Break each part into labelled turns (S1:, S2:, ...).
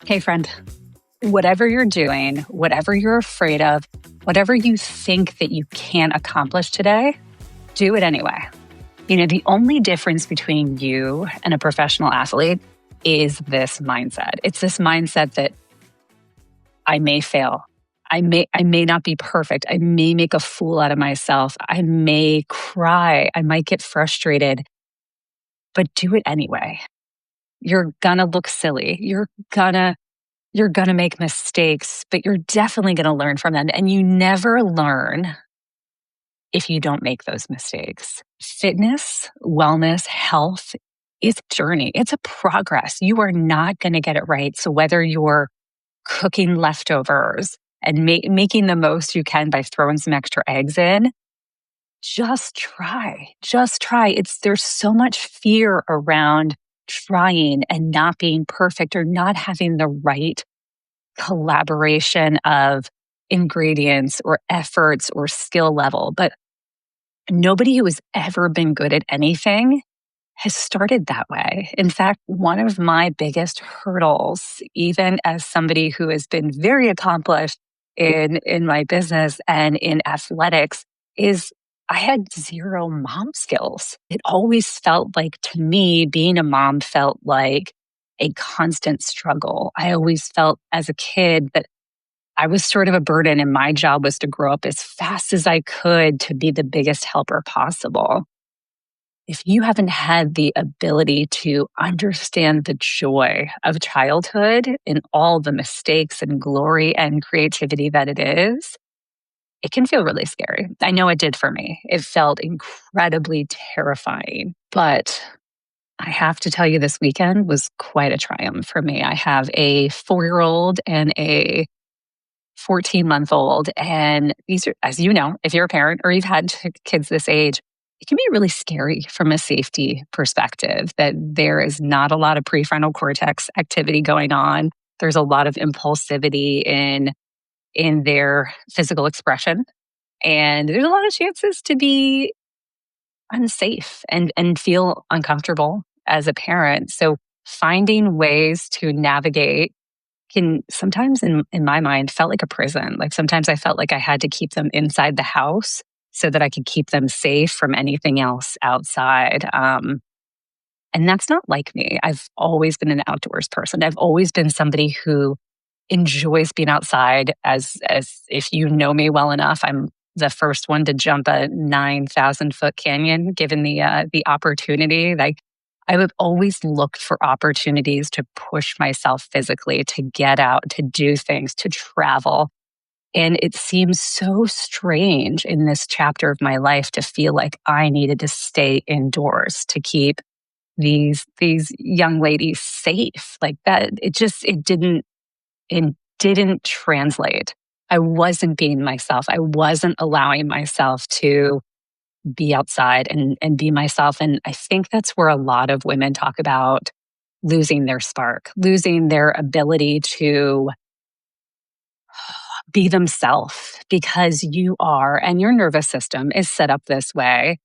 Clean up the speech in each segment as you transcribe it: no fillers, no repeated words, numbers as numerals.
S1: Hey, friend, whatever you're doing, whatever you're afraid of, whatever you think that you can't accomplish today, do it anyway. You know, the only difference between you and a professional athlete is this mindset. It's this mindset that I may fail. I may not be perfect. I may make a fool out of myself. I may cry. I might get frustrated, but do it anyway. You're gonna look silly. You're going to make mistakes, but you're definitely going to learn from them. And you never learn if you don't make those mistakes. Fitness, wellness, health is a journey. It's a progress. You are not going to get it right. So whether you're cooking leftovers and making the most you can by throwing some extra eggs in, just try. Just try. There's so much fear around trying and not being perfect or not having the right collaboration of ingredients or efforts or skill level. But nobody who has ever been good at anything has started that way. In fact, one of my biggest hurdles, even as somebody who has been very accomplished in my business and in athletics, is I had zero mom skills. It always felt like, to me, being a mom felt like a constant struggle. I always felt as a kid that I was sort of a burden, and my job was to grow up as fast as I could to be the biggest helper possible. If you haven't had the ability to understand the joy of childhood and all the mistakes and glory and creativity that it is, it can feel really scary. I know it did for me. It felt incredibly terrifying. But I have to tell you, this weekend was quite a triumph for me. I have a 4-year-old and a 14-month-old. And these are, as you know, if you're a parent or you've had kids this age, it can be really scary from a safety perspective that there is not a lot of prefrontal cortex activity going on. There's a lot of impulsivity in their physical expression. And there's a lot of chances to be unsafe and feel uncomfortable as a parent. So finding ways to navigate can sometimes, in my mind, felt like a prison. Like sometimes I felt like I had to keep them inside the house so that I could keep them safe from anything else outside. And that's not like me. I've always been an outdoors person. I've always been somebody who enjoys being outside. As if you know me well enough, I'm the first one to jump a 9,000-foot canyon, given the opportunity. Like, I would always look for opportunities to push myself physically, to get out, to do things, to travel. And it seems so strange in this chapter of my life to feel like I needed to stay indoors to keep these young ladies safe. Like that, it didn't translate. I wasn't being myself. I wasn't allowing myself to be outside and be myself. And I think that's where a lot of women talk about losing their spark, losing their ability to be themselves, because you are, and your nervous system is set up this way,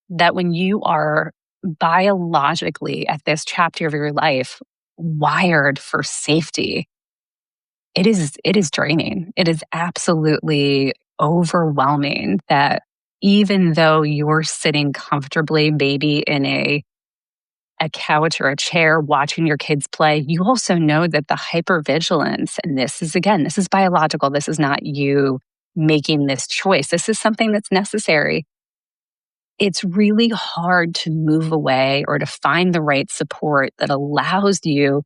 S1: that when you are biologically at this chapter of your life wired for safety, it is draining. It is absolutely overwhelming that even though you're sitting comfortably, maybe in a couch or a chair watching your kids play, you also know that the hypervigilance, and this is biological. This is not you making this choice. This is something that's necessary. It's really hard to move away or to find the right support that allows you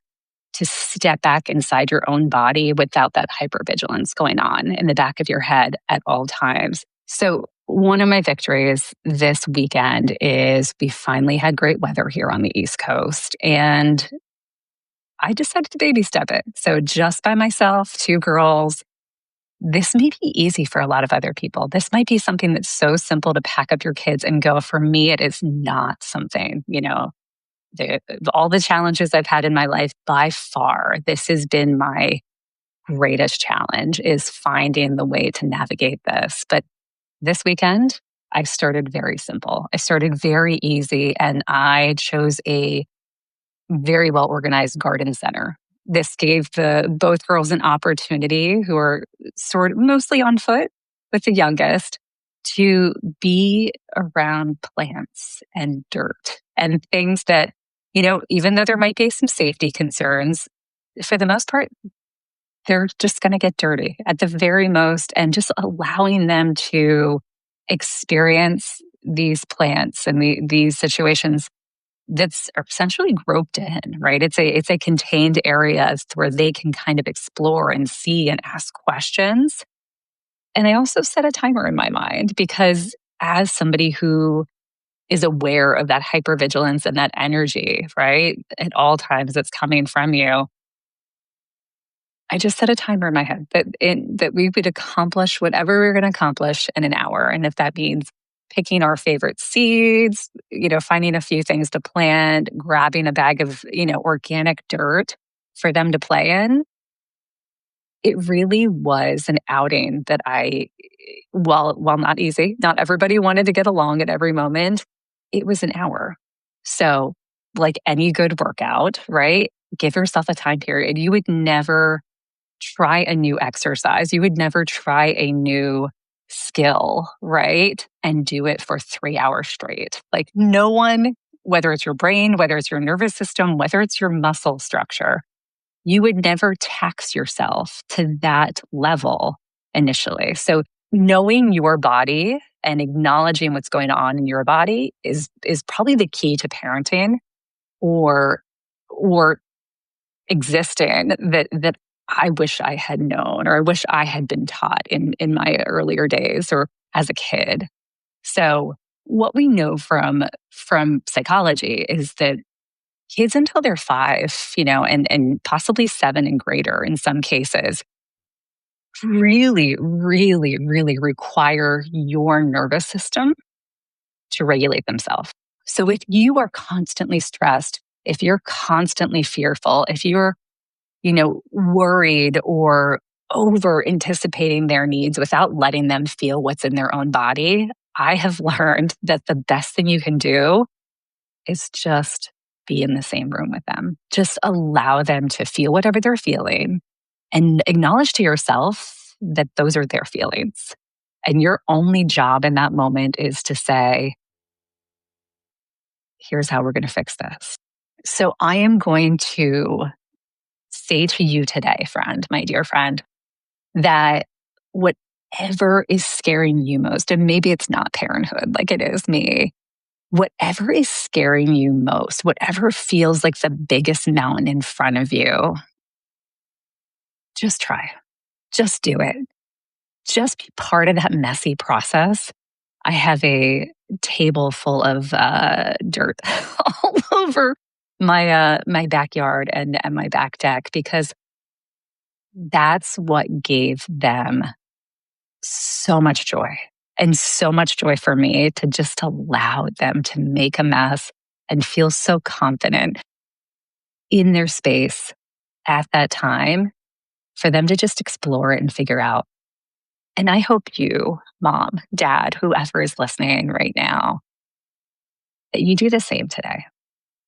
S1: to step back inside your own body without that hypervigilance going on in the back of your head at all times. So one of my victories this weekend is we finally had great weather here on the East Coast, and I decided to baby step it. So just by myself, 2 girls. This may be easy for a lot of other people. This might be something that's so simple to pack up your kids and go. For me, it is not something, all the challenges I've had in my life, by far, this has been my greatest challenge, is finding the way to navigate this. But this weekend, I started very simple. I started very easy, and I chose a very well organized garden center This gave the both girls an opportunity, who are sort of mostly on foot with the youngest, to be around plants and dirt and things that, even though there might be some safety concerns, for the most part, they're just going to get dirty at the very most, and just allowing them to experience these plants and these situations that's essentially groped in, right? It's a contained area where they can kind of explore and see and ask questions. And I also set a timer in my mind, because as somebody who is aware of that hypervigilance and that energy, right, at all times that's coming from you, I just set a timer in my head that we would accomplish whatever we're going to accomplish in an hour. And if that means picking our favorite seeds, finding a few things to plant, grabbing a bag of, organic dirt for them to play in, it really was an outing that while not easy, not everybody wanted to get along at every moment. It was an hour. So, like any good workout, right? Give yourself a time period. You would never try a new exercise. You would never try a new skill, right? And do it for 3 hours straight. Like, no one, whether it's your brain, whether it's your nervous system, whether it's your muscle structure, you would never tax yourself to that level initially. So knowing your body and acknowledging what's going on in your body is probably the key to parenting or existing that I wish I had known, or I wish I had been taught in my earlier days or as a kid. So what we know from psychology is that kids until they're 5, and possibly 7 and greater in some cases, really, really, really require your nervous system to regulate themselves. So if you are constantly stressed, if you're constantly fearful, if you're worried or over anticipating their needs without letting them feel what's in their own body, I have learned that the best thing you can do is just be in the same room with them. Just allow them to feel whatever they're feeling, and acknowledge to yourself that those are their feelings. And your only job in that moment is to say, here's how we're going to fix this. So I am going to say to you today, friend, my dear friend, that whatever is scaring you most, and maybe it's not parenthood like it is me, whatever is scaring you most, whatever feels like the biggest mountain in front of you, just try. Just do it. Just be part of that messy process. I have a table full of dirt all over my backyard and my back deck, because that's what gave them so much joy, and so much joy for me to just allow them to make a mess and feel so confident in their space at that time, for them to just explore it and figure out. And I hope you, mom, dad, whoever is listening right now, that you do the same today.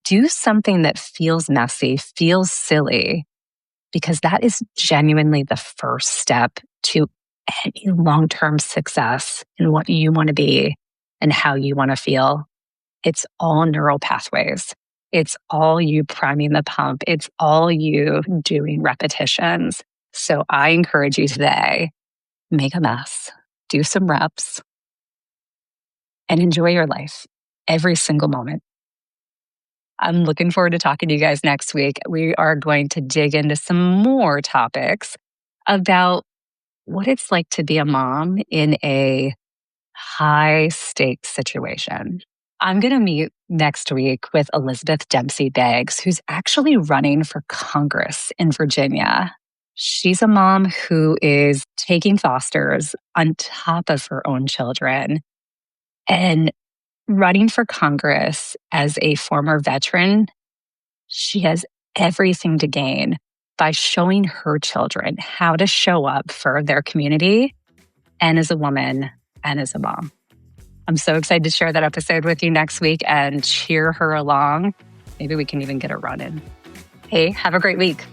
S1: Do something that feels messy, feels silly, because that is genuinely the first step to any long-term success in what you want to be and how you want to feel. It's all neural pathways. It's all you priming the pump. It's all you doing repetitions. So I encourage you today, make a mess, do some reps, and enjoy your life every single moment. I'm looking forward to talking to you guys next week. We are going to dig into some more topics about what it's like to be a mom in a high stakes situation. I'm going to meet next week with Elizabeth Dempsey Beggs, who's actually running for Congress in Virginia. She's a mom who is taking fosters on top of her own children and running for Congress as a former veteran. She has everything to gain by showing her children how to show up for their community, and as a woman and as a mom. I'm so excited to share that episode with you next week and cheer her along. Maybe we can even get a run in. Hey, have a great week.